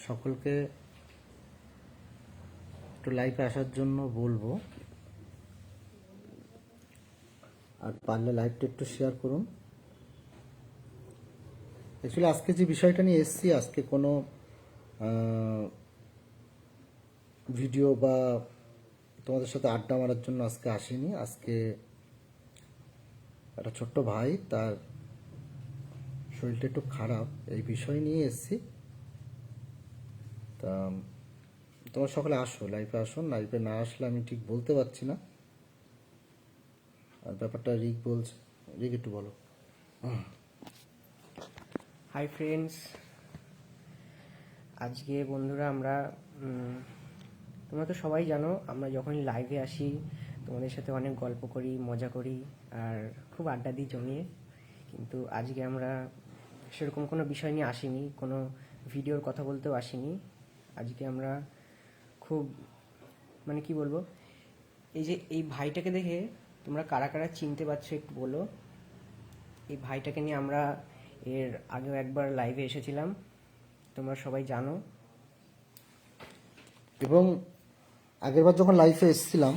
সকলকে একটু লাইভে আসার জন্য বলবো, আর পারলে লাইভটা একটু শেয়ার করুন। অ্যাকচুয়ালি আজকে যে বিষয়টা নিয়ে এসেছি, আজকে কোনো ভিডিও বা তোমাদের সাথে আড্ডা মারার জন্য আজকে আসিনি। আজকে একটা ছোট্ট ভাই, তার শরীরটা একটু খারাপ, এই বিষয় নিয়ে এসেছি। তা তোমরা সকলে আসো, লাইভে আসুন। লাইভে না আসলে আমি ঠিক বলতে পারছি না। আর ব্যাপারটা রিক বলছে, রিক একটু বলো। হাই ফ্রেন্ডস, আজকে বন্ধুরা আমরা তোমরা তো সবাই জানো আমরা যখন লাইভে আসি তোমাদের সাথে অনেক গল্প করি, মজা করি আর খুব আড্ডা দিই জমিয়ে। কিন্তু আজকে আমরা সেরকম কোনো বিষয় নিয়ে আসিনি, কোনো ভিডিওর কথা বলতেও আসিনি। আজকে আমরা খুব মানে কি বলবো, এই যে এই ভাইটাকে দেখে তোমরা কারা কারা চিনতে পারছো একটু বলো। এই ভাইটাকে নিয়ে আমরা এর আগেও একবার লাইভে এসেছিলাম, তোমরা সবাই জানো। এবং আগেরবার যখন লাইভে এসেছিলাম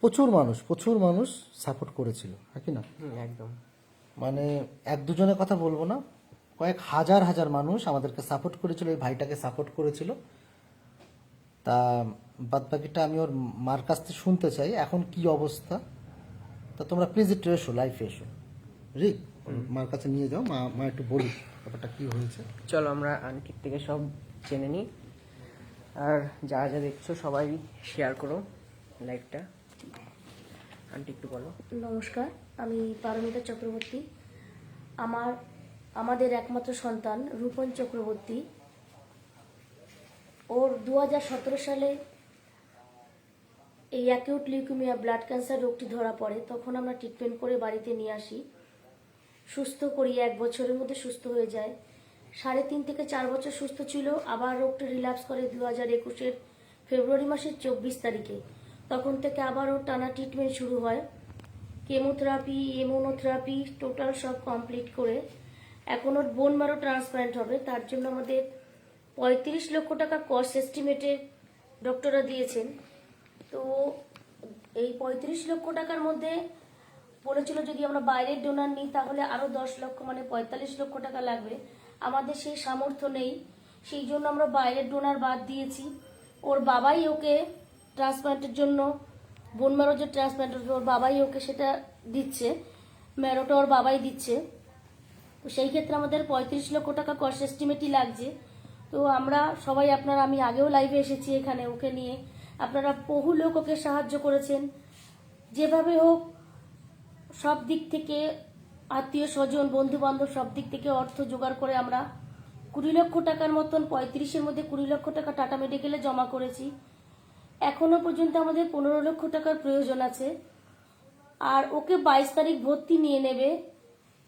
প্রচুর মানুষ সাপোর্ট করেছিল, হ্যাঁ কি না? একদম, মানে এক দুজনের কথা বলবো না, কয়েক হাজার মানুষ আমাদেরকে সাপোর্ট করেছিল, এই ভাইটাকে সাপোর্ট করেছিল। তা বাদ বাকিটা আমি ওর মার কাছ থেকে শুনতে চাই, এখন কি অবস্থা। তা তোমরা প্লিজ একটু এসো, লাইফে এসো। রিক, মার কাছে নিয়ে যাও, মা একটু বলি ব্যাপারটা কি হয়েছে। চলো আমরা আন্টির থেকে সব জেনে নিই। আর যারা যা দেখছো সবাই শেয়ার করো লাইভটা। আন্টি একটু বলো। নমস্কার, আমি পারমিতা চক্রবর্তী। আমাদের একমাত্র সন্তান রূপন চক্রবর্তী, ওর 2017 সালে এই অ্যাকিউট লিউকেমিয়া ব্লাড ক্যান্সার রোগটি ধরা পড়ে। তখন আমরা ট্রিটমেন্ট করে বাড়িতে নিয়ে আসি, সুস্থ করি, 1 বছরের মধ্যে সুস্থ হয়ে যায়। 3.5 থেকে 4 বছর সুস্থ ছিল, আবার রোগটা রিল্যাপস করে 2021 ফেব্রুয়ারি মাসের 24 তারিখে। তখন থেকে আবার ওর টানা ট্রিটমেন্ট শুরু হয়, কেমোথেরাপি, ইমিউনোথেরাপি, টোটাল সব কমপ্লিট করে এখন ওর বোন ম্যারো ট্রান্সপ্ল্যান্ট হবে। তার জন্য আমাদের 35 লক্ষ টাকা কস্ট এস্টিমেটে ডক্টররা দিয়েছেন। তো এই 35 লক্ষ টাকার মধ্যে বলেছিল যদি আমরা বাইরের ডোনার নিই তাহলে আরও 10 লক্ষ, মানে 45 লক্ষ টাকা লাগবে। আমাদের সেই সামর্থ্য নেই, সেই জন্য আমরা বাইরের ডোনার বাদ দিয়েছি। ওর বাবাই ওকে ট্রান্সপ্ল্যান্টের জন্য, বোন ম্যারো যে ট্রান্সপ্ল্যান্ট, ওর বাবাই ওকে সেটা দিচ্ছে, ম্যারোটা ওর বাবাই দিচ্ছে। তো সেই ক্ষেত্রে আমাদের 35 লক্ষ টাকা কস্ট এস্টিমেটই লাগছে। তো আমরা সবাই, আপনারা, আমি আগেও লাইভে এসেছি এখানে ওকে নিয়ে, আপনারা বহু লোক ওকে সাহায্য করেছেন। যেভাবে হোক সব দিক থেকে, আত্মীয় স্বজন, বন্ধু বান্ধব, সব দিক থেকে অর্থ জোগাড় করে আমরা 20 লক্ষ টাকার মতন, 35-এর মধ্যে 20 লক্ষ টাকা টাটা মেডিকেলে জমা করেছি। এখনো পর্যন্ত আমাদের 15 লক্ষ টাকার প্রয়োজন আছে। আর ওকে 22 তারিখ ভর্তি নিয়ে নেবে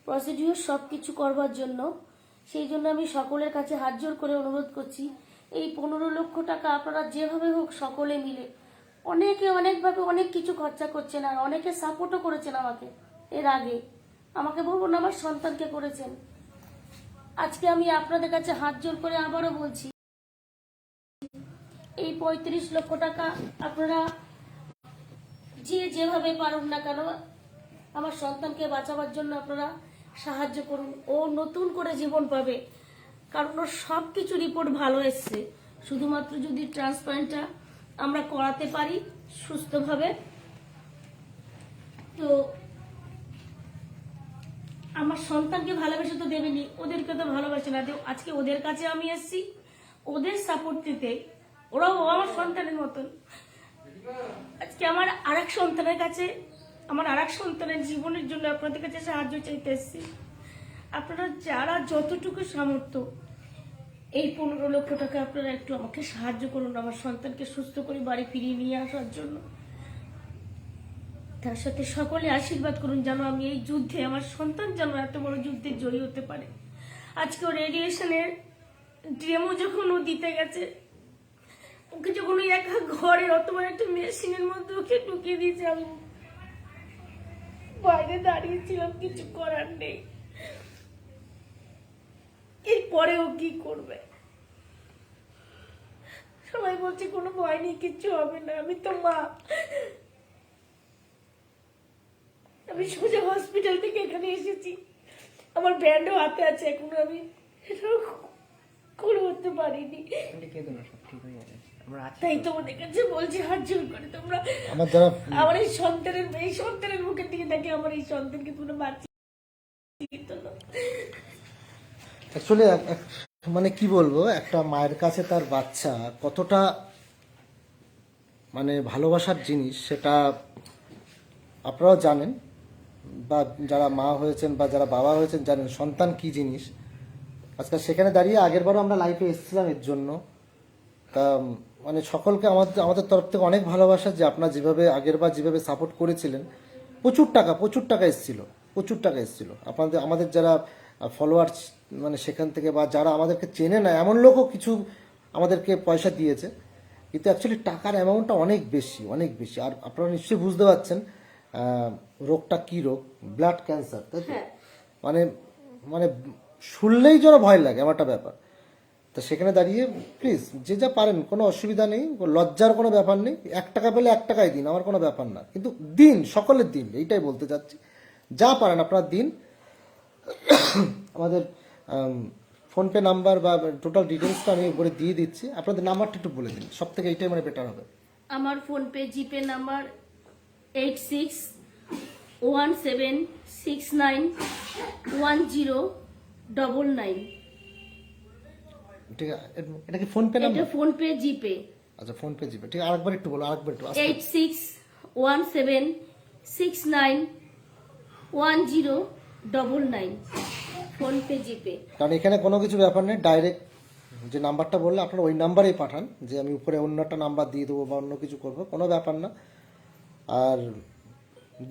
প্রসিডিউর সব কিছু করবার জন্য। সেই জন্য আমি সকলের কাছে হাত জোর করে অনুরোধ করছি, এই 15 লক্ষ টাকা আপনারা যেভাবে হোক সকলে মিলে, অনেকে অনেকভাবে অনেক কিছু খরচা করছেন, আর অনেকে সাপোর্টও করেছেন আমাকে। এর আগে আমাকে বলবো না, আমার সন্তানকে করেছেন। আজকে আমি আপনাদের কাছে হাত জোর করে আবারও বলছি, এই 35 লক্ষ টাকা আপনারা যে যেভাবে পারুন না কেন আমার সন্তানকে বাঁচাবার জন্য আপনারা সাহায্য করুন। ও নতুন করে জীবন পাবে, কারণ ওর সব কিছু রিপোর্ট ভালো এসছে। শুধুমাত্র যদি ট্রান্সপ্ল্যান্টটা আমরা করাতে পারি সুস্থভাবে, তো আমার সন্তানকে ভালোবেসে তো দেবেনি, ওদেরকে তো ভালোবাসে না। আজকে ওদের কাছে আমি এসেছি ওদের সাপোর্ট দিতে, ওরাও আমার সন্তানের মতন। আজকে আমার আরেক সন্তানের কাছে, আমার আরেক সন্তানের জীবনের জন্য আপনাদের কাছে সাহায্য চাইতে এসেছি। আপনারা যারা যতটুকু সামর্থ্য, এই 15 লক্ষ টাকা আপনারা একটু আমাকে সাহায্য করুন আমার সন্তানকে সুস্থ করে বাড়ি ফিরিয়ে নিয়ে আসার জন্য। তার সাথে সকলে আশীর্বাদ করুন যেন আমি এই যুদ্ধে, আমার সন্তান যেন এত বড় যুদ্ধে জয়ী হতে পারে। আজকে ও রেডিয়েশনের ডেমো যখন ও দিতে গেছে, ওকে যখন ওই একা ঘরে অত বড় একটা মেশিনের মধ্যে ওকে ঢুকিয়ে দিয়েছে, আমি বাইরে দাঁড়িয়েছিলাম, কিছু করার নেই। এরপরে ও কি করবে? সবাই বলছে কোনো ভয় নেই, কিচ্ছু হবে না, আমি তো মা। আমি সোজা হসপিটাল থেকে এখানে এসেছি, আমার ব্যান্ডও হাতে আছে, এখনো আমি এটাও করে উঠতে পারিনি। আন্টি কেঁদো না, সব ঠিক হয়ে যাবে, আমরা আছি। তাই তোমাদের কাছে বলছি, হাত জোর করে তোমরা আমার যারা আমার এই সন্তানের মুখের দিকে দেখে আমার এই সন্তানকে তোমরা বাঁচিয়ে তোলো। অ্যাকচুয়ালি মানে কি বলবো, একটা মায়ের কাছে তার বাচ্চা কতটা মানে ভালোবাসার জিনিস সেটা আপনারাও জানেন, বা যারা মা হয়েছেন বা যারা বাবা হয়েছেন জানেন সন্তান কি জিনিস। আজকাল সেখানে দাঁড়িয়ে আগেরবারও আমরা লাইফে এসেছিলাম এর জন্য। তা মানে সকলকে আমাদের আমাদের তরফ থেকে অনেক ভালোবাসা, যে আপনারা যেভাবে আগেরবার যেভাবে সাপোর্ট করেছিলেন। প্রচুর টাকা এসেছিল, প্রচুর টাকা এসেছিল আপনাদের, আমাদের যারা ফলোয়ার্স মানে সেখান থেকে, বা যারা আমাদেরকে চেনে না এমন লোকও কিছু আমাদেরকে পয়সা দিয়েছে। কিন্তু অ্যাকচুয়ালি টাকার অ্যামাউন্টটা অনেক বেশি, অনেক বেশি। আর আপনারা নিশ্চয়ই বুঝতে পারছেন রোগটা কী রোগ, ব্লাড ক্যান্সার, তাই তো? হ্যাঁ। মানে মানে শুনলেই যেন ভয় লাগে এমন একটা ব্যাপার। তা সেখানে দাঁড়িয়ে প্লিজ যে যা পারেন, কোনো অসুবিধা নেই, লজ্জার কোনো ব্যাপার নেই। 1 টাকা পেলে 1 টাকাই দিন, আমার কোনো ব্যাপার না, কিন্তু দিন, সকলের দিন, এইটাই বলতে চাচ্ছি। যা পারেন আপনারা দিন। আমাদের ফোনপে নাম্বার বা টোটাল ডিটেলসটা আমি উপরে দিয়ে দিচ্ছি, আপনাদের নাম্বারটা একটু বলে দিন, সব থেকে এইটাই মানে বেটার হবে। আমার ফোনপে জিপে নাম্বার 8617691099। ঠিক আছে, এটা কি ফোনপে নাম্বার? এটা ফোনপে জিপে আচ্ছা, ফোনপে জিপে, ঠিক আছে। আরেকবার একটু বলো, আরেকবার একটু আস্তে। 8617691099 ফোনপে জিপে। কারণ এখানে কোনো কিছু ব্যাপার নেই, ডাইরেক্ট যে নাম্বারটা বললে আপনারা ওই নাম্বারেই পাঠান, যে আমি উপরে অন্য একটা নাম্বার দিয়ে দেবো বা অন্য কিছু করবো, কোনো ব্যাপার না। আর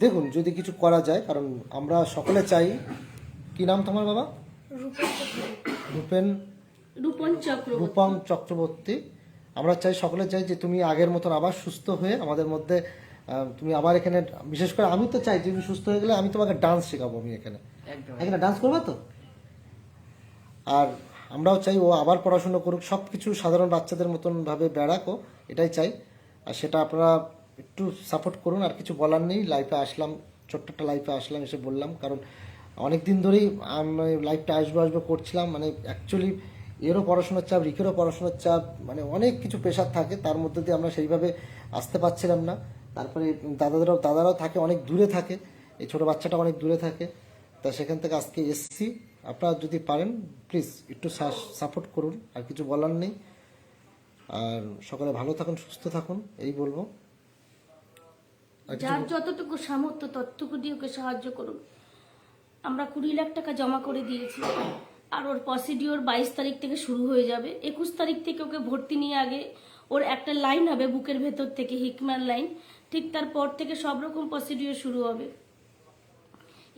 দেখুন যদি কিছু করা যায়, কারণ আমরা সকলে চাই। কি নাম তোমার বাবা? রূপন চক্রবর্তী। রূপম চক্রবর্তী। আমরা চাই, সকলে চাই যে তুমি আগের মতন আবার সুস্থ হয়ে আমাদের মধ্যে তুমি আবার এখানে, বিশেষ করে আমি তো চাই যে তুমি সুস্থ হয়ে গেলে আমি তোমাকে ডান্স শেখাবো, আমি এখানে একদম। এখানে ডান্স করবে তো। আর আমরাও চাই ও আবার পড়াশুনো করুক, সব কিছু সাধারণ বাচ্চাদের মতন ভাবে বেড়াকো, এটাই চাই। আর সেটা আপনারা একটু সাপোর্ট করুন, আর কিছু বলার নেই। লাইফে আসলাম, ছোট্ট একটা লাইফে আসলাম, এসে বললাম, কারণ অনেক দিন ধরেই আমি লাইফটা আসবো করছিলাম। মানে অ্যাকচুয়ালি এরও পড়াশোনার চাপ, রিকেরও পড়াশোনার চাপ, মানে অনেক কিছু প্রেশার থাকে, তার মধ্যে দিয়ে আমরা সেইভাবে আসতে পারছিলাম না। তারপরে দাদারাও থাকে, অনেক দূরে থাকে, এই ছোটো বাচ্চাটা অনেক দূরে থাকে। তা সেখান থেকে আজকে এসছি। আপনারা যদি পারেন প্লিজ একটু সাপোর্ট করুন, আর কিছু বলার নেই। আর সকলে ভালো থাকুন, সুস্থ থাকুন, এই বলবো। যার যতটুকু সামর্থ্য ততটুকু দিয়ে ওকে সাহায্য করুন। আমরা 20 লাখ টাকা জমা করে দিয়েছি, আর ওর প্রসিডিওর 22 তারিখ থেকে শুরু হয়ে যাবে। 21 তারিখ থেকে ওকে ভর্তি নিয়ে আগে ওর একটা লাইন হবে বুকের ভেতর থেকে, হিকম্যান লাইন, ঠিক তারপর থেকে সব রকম প্রসিডিওর শুরু হবে।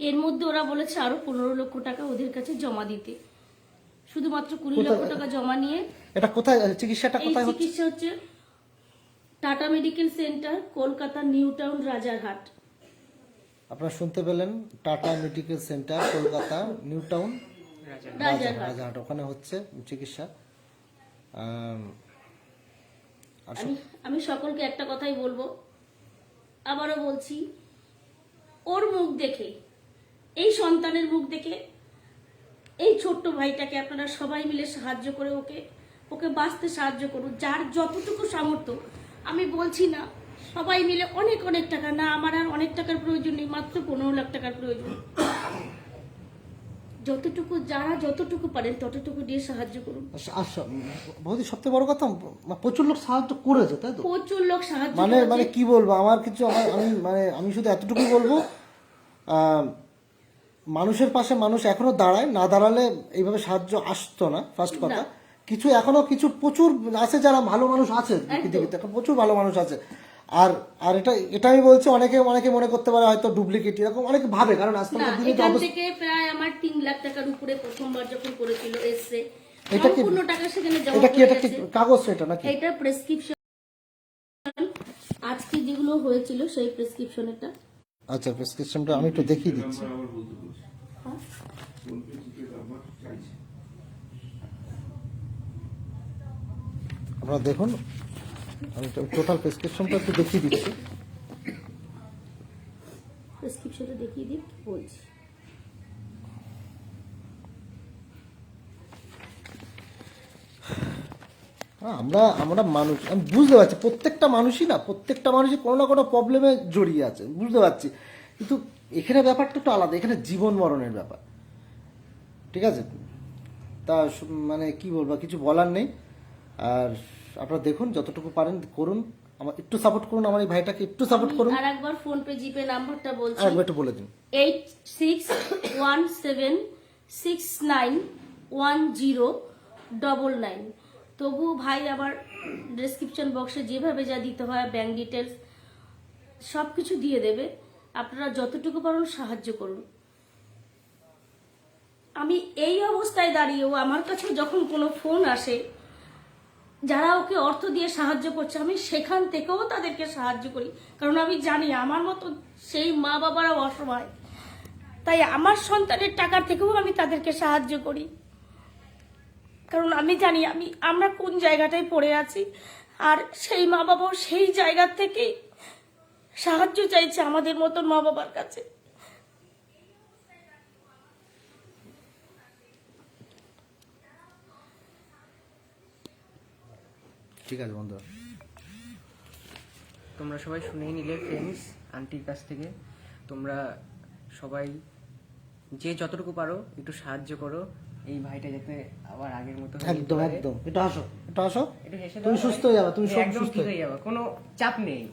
এর মধ্যে ওরা বলেছে আরো 15 লক্ষ টাকা ওদের কাছে জমা দিতে। শুধুমাত্র 20 লক্ষ টাকা জমা নিয়ে এটা কোথায় চিকিৎসাটা এই কোথায় হচ্ছে? চিকিৎসা হচ্ছে tata medical centre, Kolkata new town, Rajarhat. আপনারা শুনতে পেলেন, tata medical centre, Kolkata new town, Rajarhat, ওখানে হচ্ছে চিকিৎসা। আর আমি সকলকে একটা কথাই বলবো, আবারও বলছি, ওর মুখ দেখে, এই সন্তানের মুখ দেখে, এই ছোট্ট ভাইটাকে আপনারা সবাই মিলে সাহায্য করে ওকে বাঁচতে সাহায্য করুন। যার যতটুকু সামর্থ্য, আমি বলছি না সবাই মিলে অনেক অনেক টাকা না, আমার আর অনেক টাকার প্রয়োজন নেই, মাত্র 15 লাখ টাকার প্রয়োজন। যারা যতটুকু পারেন ততটুকু দিয়ে সাহায্য করুন। বৌদি সবথেকে বড় কথা, প্রচুর লোক সাহায্য করেছে, তাই তো? প্রচুর লোক সাহায্য মানে করেছে। মানে কি বলবো, আমি শুধু এতটুকুই বলবো, মানুষের পাশে মানুষ এখনো দাঁড়ায়, না দাঁড়ালে এইভাবে সাহায্য আসতো না, ফার্স্ট কথা। এখনো কিছু প্রচুর আছে যারা ভালো মানুষ আছে পৃথিবীতে, এখন প্রচুর ভালো মানুষ আছে। আর এটা আমি বলছি, অনেকে মনে করতে পারে হয়তো ডুপ্লিকেট, এরকম অনেকে ভাবে, কারণ আজকালকার দিনে এখান থেকে প্রায় আমার 3 লাখ টাকার উপরে প্রথমবার যখন করেছিল এসছে, এটা কি সম্পূর্ণ টাকা সেখানে জমা এটা কি হয়ে এটা কি গেছে। কাগজ এটা নাকি? এটা প্রেসক্রিপশন, আজকে যেগুলো হয়েছিল সেই প্রেসক্রিপশন এটা। আচ্ছা, প্রেসক্রিপশনটা আমি একটু দেখিয়ে দিচ্ছি। আপনারা দেখুন, আমি টোটাল প্রেসক্রিপশনটা একটু দেখিয়ে দিচ্ছি। প্রেসক্রিপশনটা দেখিয়ে দিই, বলছি। আমরা আমরা মানুষ, আমি বুঝতে পারছি প্রত্যেকটা মানুষই কোনো না কোনো প্রবলেমে জড়িয়ে আছে, বুঝতে পারছি, কিন্তু এখানে ব্যাপারটা একটু আলাদা, এখানে জীবন মরণের ব্যাপার, ঠিক আছে? তা মানে কি বলবো, কিছু বলার নেই। আর আপনারা দেখুন, যতটুকু পারেন করুন, আমার একটু সাপোর্ট করুন, আমার এই ভাইটাকে একটু সাপোর্ট করুন। আর একবার ফোন পে জিপে নাম্বারটা বলছি, আরেকবার একটু বলে দিন। 8617691099। তবু ভাই আবার ডেসক্রিপশন বক্সে যেভাবে যা দিতে হয়, ব্যাংক ডিটেলস সব কিছু দিয়ে দেবে। আপনারা যতটুকু পারেন সাহায্য করুন। আমি এই অবস্থায় দাঁড়িয়েও আমার কাছে যখন কোনো ফোন আসে, যারা ওকে অর্থ দিয়ে সাহায্য করছে, আমি সেখান থেকেও তাদেরকে সাহায্য করি, কারণ আমি জানি আমার মতো সেই মা বাবারাও অসহায়। তাই আমার সন্তানের টাকার থেকেও আমি তাদেরকে সাহায্য করি, কারণ আমি জানি আমরা কোন জায়গাটায় পড়ে আছি, আর সেই মা বাবাও সেই জায়গা থেকেই সাহায্য চাইছে আমাদের মতন মা বাবার কাছে। ঠিক আছে বন্ধু, তোমরা সবাই শুনেই নিলে ফ্রেন্ডস, আন্টির কাছ থেকে। তোমরা সবাই যে যতটুকু পারো একটু সাহায্য করো, এই ভাইটা যাতে আবার আগের মতো হয়ে যেতে একদম পারে। একদম, একটু হাসো, একটু হাসো, একটু হেসে দাও তুমি ভাই। সুস্থ হয়ে যাবে, তুমি সব একদম সুস্থ ঠিক হয়ে যাবে, কোনো চাপ নেই।